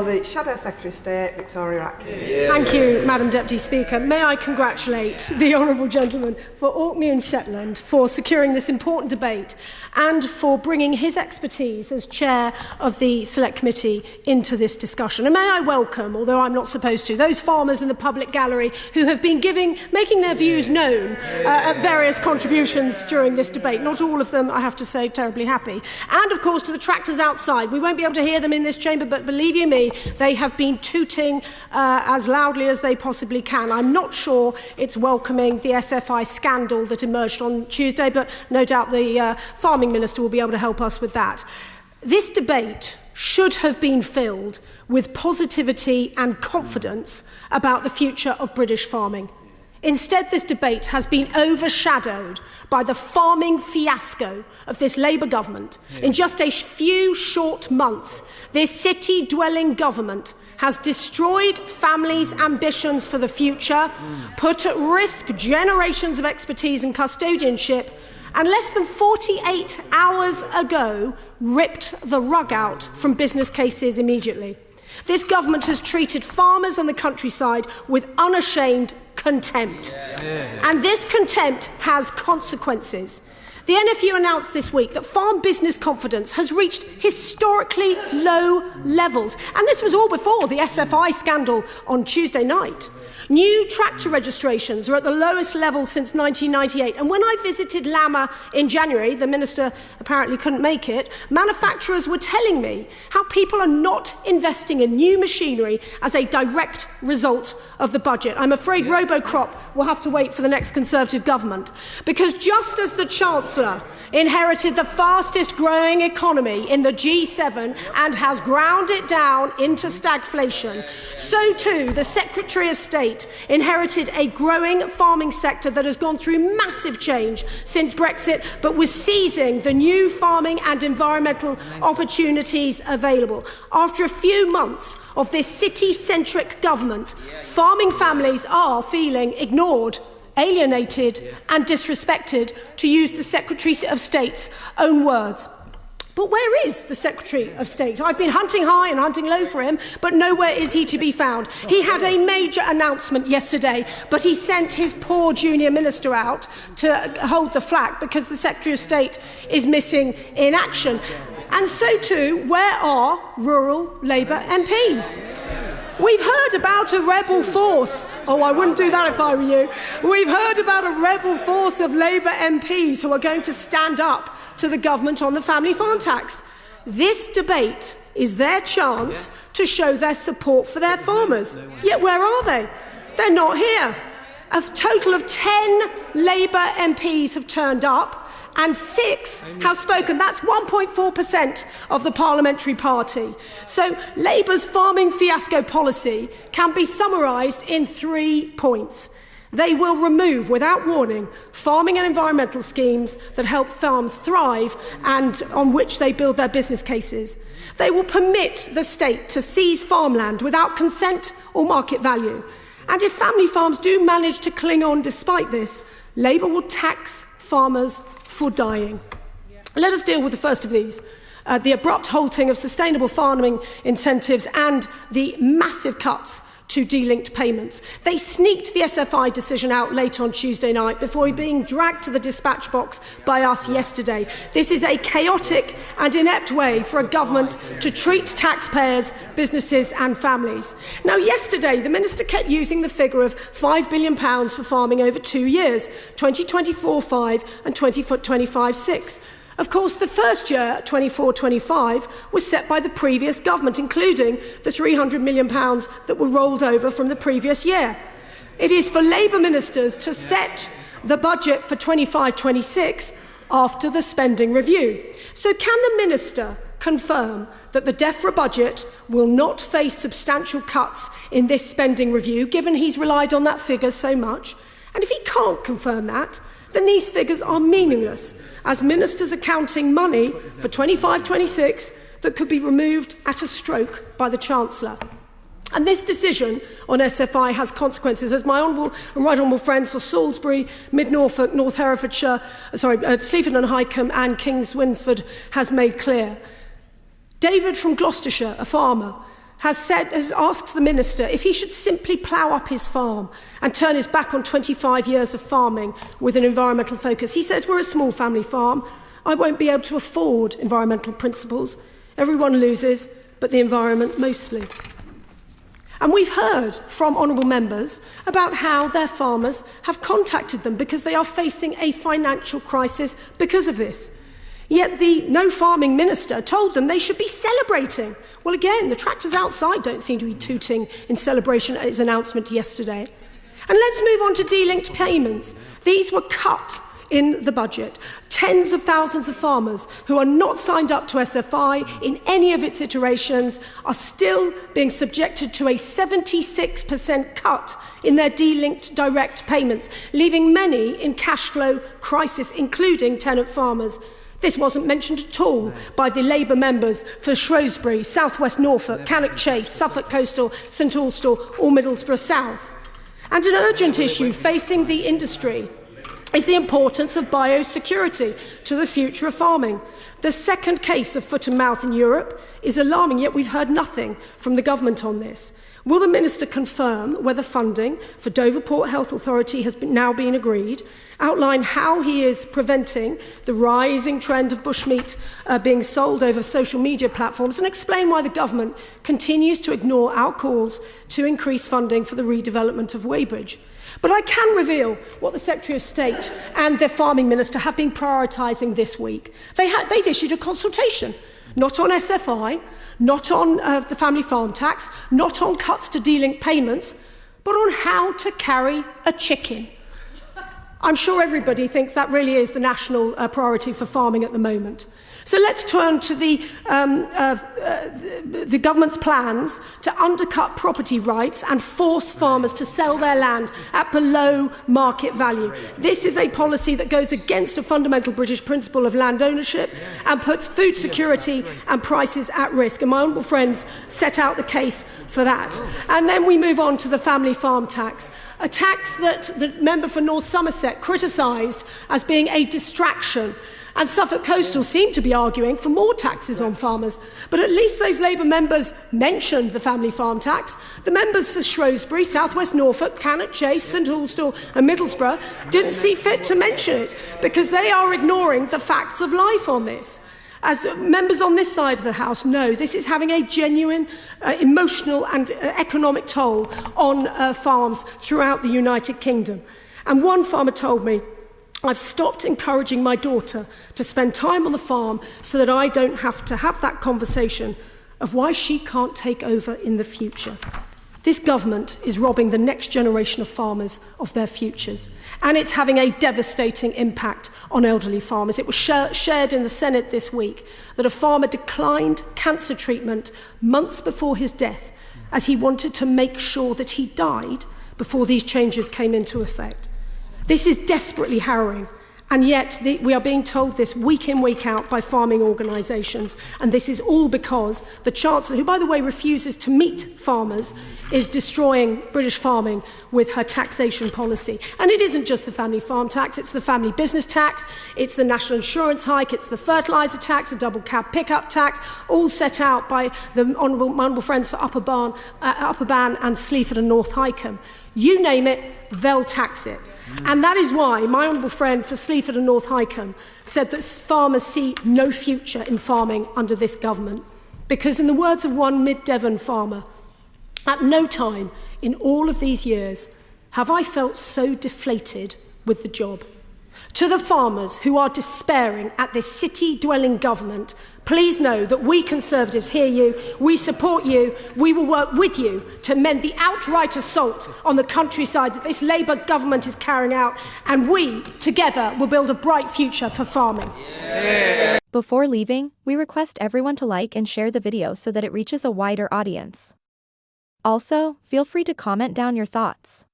The Shadow Secretary of State, Victoria Atkins. Thank you, Madam Deputy Speaker. May I congratulate the honourable gentleman for Orkney and Shetland for securing this important debate and for bringing his expertise as chair of the Select Committee into this discussion. And may I welcome, although I'm not supposed to, those farmers in the public gallery who have been making their views known at various contributions during this debate. Not all of them, I have to say, terribly happy. And, of course, to the tractors outside. We won't be able to hear them in this chamber, but believe you me, they have been tooting as loudly as they possibly can. I'm not sure it's welcoming the SFI scandal that emerged on Tuesday, but no doubt the Farming Minister will be able to help us with that. This debate should have been filled with positivity and confidence about the future of British farming. Instead, this debate has been overshadowed by the farming fiasco of this Labour government. In just a few short months, this city-dwelling government has destroyed families' ambitions for the future, put at risk generations of expertise and custodianship, and less than 48 hours ago, ripped the rug out from business cases immediately. This government has treated farmers and the countryside with unashamed contempt. And this contempt has consequences. The NFU announced this week that farm business confidence has reached historically low levels. And this was all before the SFI scandal on Tuesday night. New tractor registrations are at the lowest level since 1998. And when I visited Lama in January, the Minister apparently couldn't make it, manufacturers were telling me how people are not investing in new machinery as a direct result of the budget. I'm afraid Robocrop will have to wait for the next Conservative government, because just as the Chancellor inherited the fastest growing economy in the G7 and has ground it down into stagflation, so too the Secretary of State inherited a growing farming sector that has gone through massive change since Brexit, but was seizing the new farming and environmental opportunities available. After a few months of this city-centric government, farming families are feeling ignored, alienated and disrespected, to use the Secretary of State's own words. But where is the Secretary of State? I've been hunting high and hunting low for him, but nowhere is he to be found. He had a major announcement yesterday, but he sent his poor junior minister out to hold the flag because the Secretary of State is missing in action. And so too, where are rural Labour MPs? We've heard about a rebel force. Oh, I wouldn't do that if I were you. We've heard about a rebel force of Labour MPs who are going to stand up to the government on the family farm tax. This debate is their chance to show their support for their farmers. Yet where are they? They're not here. A total of 10 Labour MPs have turned up, and 6 have spoken. That's 1.4% of the Parliamentary Party. So Labour's farming fiasco policy can be summarised in 3 points. They will remove, without warning, farming and environmental schemes that help farms thrive and on which they build their business cases. They will permit the state to seize farmland without consent or market value. And if family farms do manage to cling on despite this, Labour will tax farmers for dying. Let us deal with the first of these, the abrupt halting of sustainable farming incentives and the massive cuts to delinked payments. They sneaked the SFI decision out late on Tuesday night before being dragged to the dispatch box by us yesterday. This is a chaotic and inept way for a government to treat taxpayers, businesses and families. Now, yesterday, the Minister kept using the figure of £5 billion for farming over 2 years, 2024-5 and 2025-6. Of course, the first year, 24-25, was set by the previous government, including the £300 million that were rolled over from the previous year. It is for Labour ministers to set the budget for 25-26 after the spending review. So can the Minister confirm that the DEFRA budget will not face substantial cuts in this spending review, given he's relied on that figure so much? And if he can't confirm that, then these figures are meaningless, as ministers are counting money for 25-26 that could be removed at a stroke by the Chancellor. And this decision on SFI has consequences, as my honourable and right honourable friends for Salisbury, Mid-Norfolk, North Herefordshire, Sleaford and Hykeham and Kings Winford has made clear. David from Gloucestershire, a farmer, has asked the minister if he should simply plough up his farm and turn his back on 25 years of farming with an environmental focus. He says, we're a small family farm. I won't be able to afford environmental principles. Everyone loses, but the environment mostly. And we've heard from honourable members about how their farmers have contacted them because they are facing a financial crisis because of this. Yet the No Farming Minister told them they should be celebrating. Well, again, the tractors outside don't seem to be tooting in celebration at his announcement yesterday. And let's move on to de-linked payments. These were cut in the budget. Tens of thousands of farmers who are not signed up to SFI in any of its iterations are still being subjected to a 76% cut in their de-linked direct payments, leaving many in cash flow crisis, including tenant farmers. This wasn't mentioned at all by the Labour members for Shrewsbury, South West Norfolk, Cannock Chase, Suffolk Coastal, St Austell or Middlesbrough South. And an urgent issue facing the industry is the importance of biosecurity to the future of farming. The second case of foot and mouth in Europe is alarming, yet we've heard nothing from the government on this. Will the Minister confirm whether funding for Dover Port Health Authority has now been agreed, outline how he is preventing the rising trend of bushmeat being sold over social media platforms, and explain why the government continues to ignore our calls to increase funding for the redevelopment of Weybridge? But I can reveal what the Secretary of State and the Farming Minister have been prioritising this week. They've issued a consultation, not on SFI, not on the family farm tax, not on cuts to de-linked payments, but on how to carry a chicken. I'm sure everybody thinks that really is the national priority for farming at the moment. So let's turn to the government's plans to undercut property rights and force farmers to sell their land at below market value. This is a policy that goes against a fundamental British principle of land ownership and puts food security and prices at risk. And my honourable friends set out the case for that. And then we move on to the family farm tax, a tax that the member for North Somerset criticised as being a distraction. And Suffolk Coastal seemed to be arguing for more taxes on farmers. But at least those Labour members mentioned the family farm tax. The members for Shrewsbury, South West Norfolk, Cannock Chase, St Austell and Middlesbrough didn't see fit to mention it because they are ignoring the facts of life on this. As members on this side of the House know, this is having a genuine emotional and economic toll on farms throughout the United Kingdom. And one farmer told me, I've stopped encouraging my daughter to spend time on the farm so that I don't have to have that conversation of why she can't take over in the future. This government is robbing the next generation of farmers of their futures, and it's having a devastating impact on elderly farmers. It was shared in the Senate this week that a farmer declined cancer treatment months before his death as he wanted to make sure that he died before these changes came into effect. This is desperately harrowing, and yet we are being told this week in, week out by farming organisations, and this is all because the Chancellor, who, by the way, refuses to meet farmers, is destroying British farming with her taxation policy. And it isn't just the family farm tax, it's the family business tax, it's the national insurance hike, it's the fertiliser tax, a double cab pickup tax, all set out by the honourable friends for Upper Barn and Sleaford and North Hykeham. You name it, they'll tax it. And that is why my honourable friend for Sleaford and North Hykeham said that farmers see no future in farming under this government. Because in the words of one mid-Devon farmer, at no time in all of these years have I felt so deflated with the job. To the farmers who are despairing at this city-dwelling government, please know that we Conservatives hear you, we support you, we will work with you to mend the outright assault on the countryside that this Labour government is carrying out, and we, together, will build a bright future for farming. Yeah. Before leaving, we request everyone to like and share the video so that it reaches a wider audience. Also, feel free to comment down your thoughts.